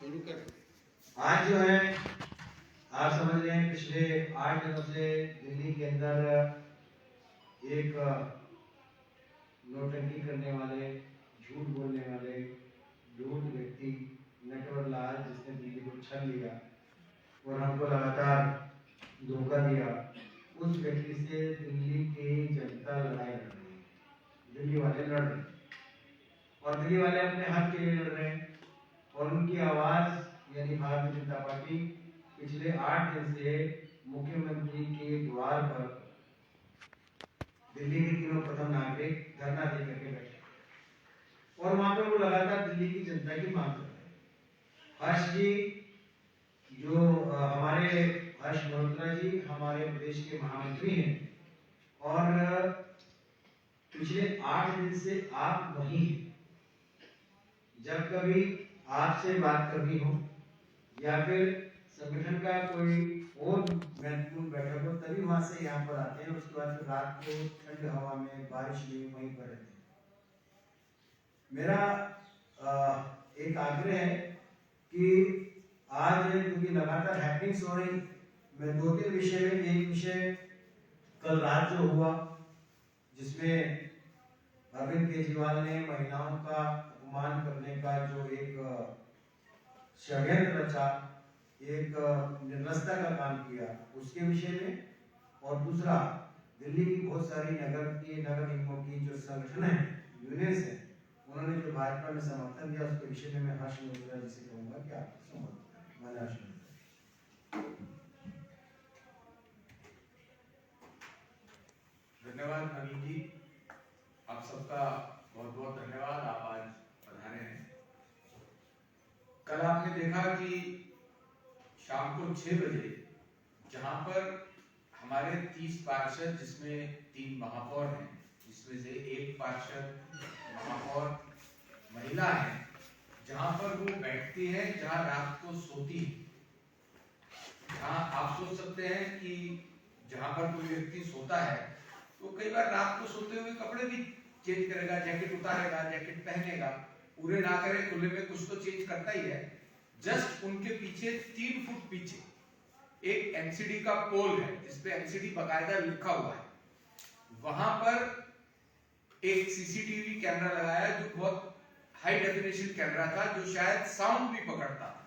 आज जो है आप समझ रहे हैं पिछले 8 दिनों से दिल्ली के अंदर एक नोटंकी करने वाले, झूठ बोलने वाले, धूर्त व्यक्ति नटवर लाल, जिसने दिल्ली को छल लिया और हमको लगातार धोखा दिया, उस व्यक्ति से दिल्ली की जनता लड़ाई लड़ रही है। दिल्ली वाले लड़ रहे हैं और दिल्ली वाले अपने हक के लिए लड़ रहे हैं और उनकी आवाज यानी भारतीय जनता पार्टी पिछले 8 दिन से मुख्यमंत्री के द्वार पर दिल्ली के तीनों प्रथम नागरिक धरना दे करके बैठे और वहां पर वो लगातार दिल्ली की जनता की मांग कर रहे हैं। हर्ष जी, जो हमारे हर्ष मल्होत्रा जी हमारे प्रदेश के महामंत्री हैं और पिछले 8 दिन से आप वही हैं। जब कभी आपसे बात करनी हो या फिर संगठन का कोई और महत्वपूर्ण बैठक हो तभी वहां से यहाँ पर आते हैं। उसके बाद फिर रात को ठंड हवा में बारिश में वहीं पर रहते हैं। मेरा एक आग्रह है कि आज क्योंकि लगातार हैपनिंग्स हो रही, मैं 2-3 विषय में, एक विषय कल रात जो हुआ जिसमें अरविंद केजरीवाल ने महिलाओं का अपमान करने का जो एक षड्यंत्र रचा, एक निर्लजता का काम किया, उसके विषय में, और दूसरा दिल्ली की बहुत सारी नगर निगमों की जो संगठन है, यूनियंस है, उन्होंने जो भाजपा में समर्थन दिया उसके विषय में मैं हर्ष मल्होत्रा जी से कहूंगा कि आप धन्यवाद नवीन जी, आप सबका बहुत बहुत धन्यवाद। आप आज पधारे हैं। कल आपने देखा कि शाम को 6 बजे जहां पर हमारे 30 पार्षद, जिसमें 3 महापौर हैं, जिसमें से एक पार्षद महापौर महिला है, जहां पर वो बैठती है, जहां रात को सोती है। जहां आप सोच सकते हैं कि जहां पर कोई व्यक्ति सोता है तो कई बार रात को सोते हुए कपड़े भी चेंज करेगा, जैकेट उतारेगा, जैकेट पहनेगा, पूरे ना करे खुले में कुछ तो चेंज करता ही है। जस्ट उनके पीछे 3 फुट पीछे एक एनसीडी का पोल है जिसपे एनसीडी बकायदा लिखा हुआ है। वहां पर एक सीसीटीवी कैमरा लगाया जो बहुत हाई डेफिनेशन कैमरा था, जो शायद साउंड भी पकड़ता था।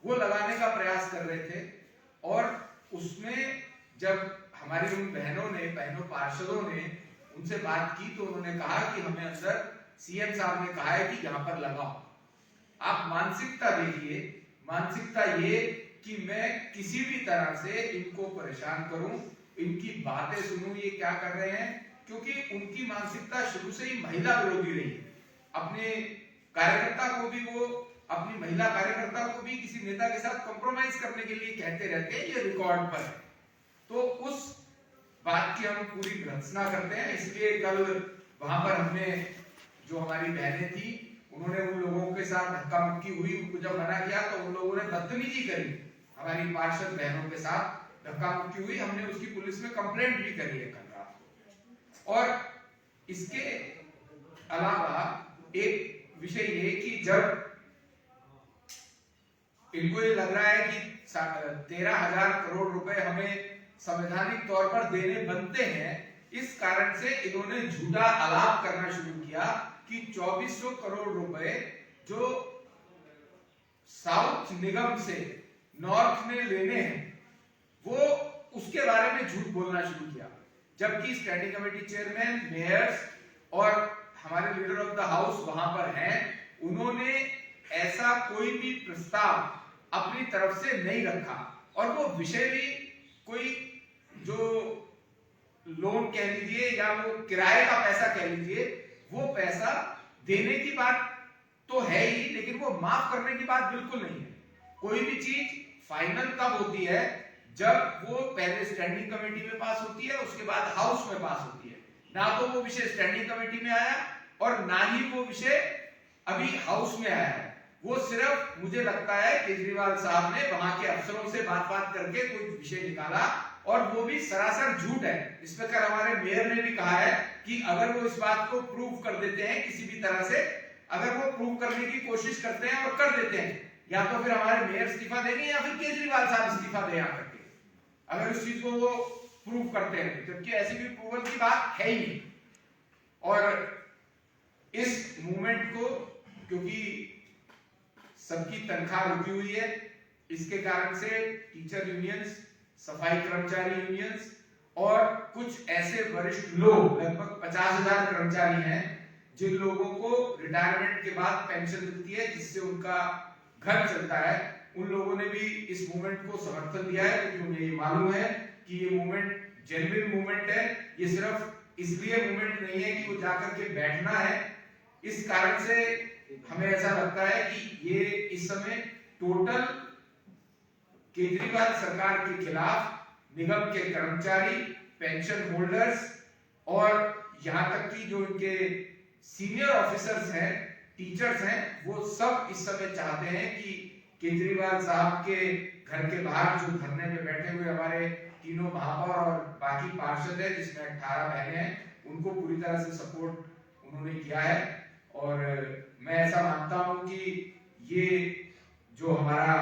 वो लगाने का प्रयास कर रहे थे और उसमें जब हमारी उन बहनों पार्षदों ने उनसे बात की तो उन्होंने कहा कि हमें अंदर सीएम साहब ने कहा है कि यहाँ पर लगाओ। आप मानसिकता देखिए, मानसिकता ये कि मैं किसी भी तरह से इनको परेशान करूं, इनकी बातें सुनूं, ये क्या कर रहे हैं, क्योंकि उनकी मानसिकता शुरू से ही महिला विरोधी रही है। अपने कार्यकर्ता को भी, वो अपनी महिला कार्यकर्ता को भी किसी नेता के साथ कॉम्प्रोमाइज करने के लिए कहते रहते हैं, ये रिकॉर्ड पर है। तो उस बात की हम पूरी भर्त्सना करते हैं। इसलिए कल वहां पर हमने, जो हमारी बहनें थी, उन्होंने उन लोगों के साथ धक्का मुक्की हुई, उनको जब मना किया तो उन लोगों ने बदतमीजी करी, हमारी पार्षद बहनों के साथ धक्का मुक्की हुई। हमने उसकी पुलिस में कंप्लेंट भी करी है कल रात को। और इसके अलावा एक विषय ये कि जब इनको ये लग रहा है कि 13,000 करोड़ रुपए हमें संवैधानिक तौर पर देने बनते हैं, इस कारण से इन्होंने झूठा आलाप करना शुरू किया कि 2400 करोड़ रुपए जो साउथ निगम से नॉर्थ में लेने हैं, वो उसके बारे में झूठ बोलना शुरू किया। जबकि स्टैंडिंग कमेटी चेयरमैन, मेयर्स और हमारे लीडर ऑफ द हाउस वहां पर हैं, उन्होंने ऐसा कोई भी प्रस्ताव अपनी तरफ से नहीं रखा। और वो विषय भी कोई जो लोन कह लीजिए या वो किराए का पैसा कह लीजिए, वो पैसा देने की बात तो है ही, लेकिन वो माफ करने की बात बिल्कुल नहीं है। कोई भी चीज फाइनल तब होती है जब वो पहले स्टैंडिंग कमेटी में पास होती है, उसके बाद हाउस में पास होती है। ना तो वो विषय स्टैंडिंग कमेटी में आया और ना ही वो विषय अभी हाउस में आया है। वो सिर्फ, मुझे लगता है केजरीवाल साहब ने वहां के अफसरों से बात करके कोई विषय निकाला और वो भी सरासर झूठ है। इस प्रकार हमारे मेयर ने भी कहा है कि अगर वो इस बात को प्रूव कर देते हैं किसी भी तरह से, अगर वो प्रूव करने की कोशिश करते हैं और कर देते हैं, या तो फिर हमारे मेयर इस्तीफा देंगे या फिर केजरीवाल साहब इस्तीफा दें यहाँ करके, अगर इस चीज को वो प्रूव करते हैं, जबकि ऐसी भी प्रूवल की बात है ही नहीं। और इस मूवमेंट को, क्योंकि सबकी तनख्वाह रुकी हुई है, इसके कारण से टीचर यूनियंस, सफाई कर्मचारी यूनियंस और कुछ ऐसे वरिष्ठ लोग, लगभग 50,000 कर्मचारी हैं जिन लोगों को रिटायरमेंट के बाद पेंशन मिलती है, जिससे उनका घर चलता है, उन लोगों ने भी इस मूवमेंट को समर्थन दिया है, क्योंकि उन्हें ये मालूम है कि ये मूवमेंट जेन्युइन मूवमेंट है। ये सिर्फ इसलिए मूवमेंट नहीं है कि वो जाकर के बैठना है। इस कारण से हमें ऐसा लगता है कि ये इस समय टोटल केजरीवाल सरकार के खिलाफ निगम के कर्मचारी, पेंशन होल्डर्स और यहां तक कि जो इनके सीनियर ऑफिसर्स हैं, टीचर्स हैं, वो सब इस समय चाहते हैं कि केजरीवाल साहब के घर के बाहर जो धरने में बैठे हुए हमारे तीनों महापौर और बाकी पार्षद हैं, जिसमें 18 बहनें हैं, उनको पूरी तरह से सपोर्ट उन्होंने किया है। और मैं ऐसा मानता हूं कि ये जो हमारा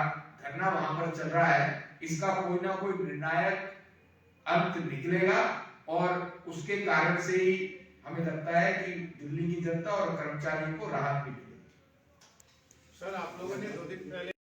धरना वहां पर चल रहा है, इसका कोई ना कोई निर्णायक अंत निकलेगा और उसके कारण से ही हमें लगता है कि दिल्ली की जनता और कर्मचारियों को राहत मिलेगी। सर, आप लोगों ने 2 दिन पहले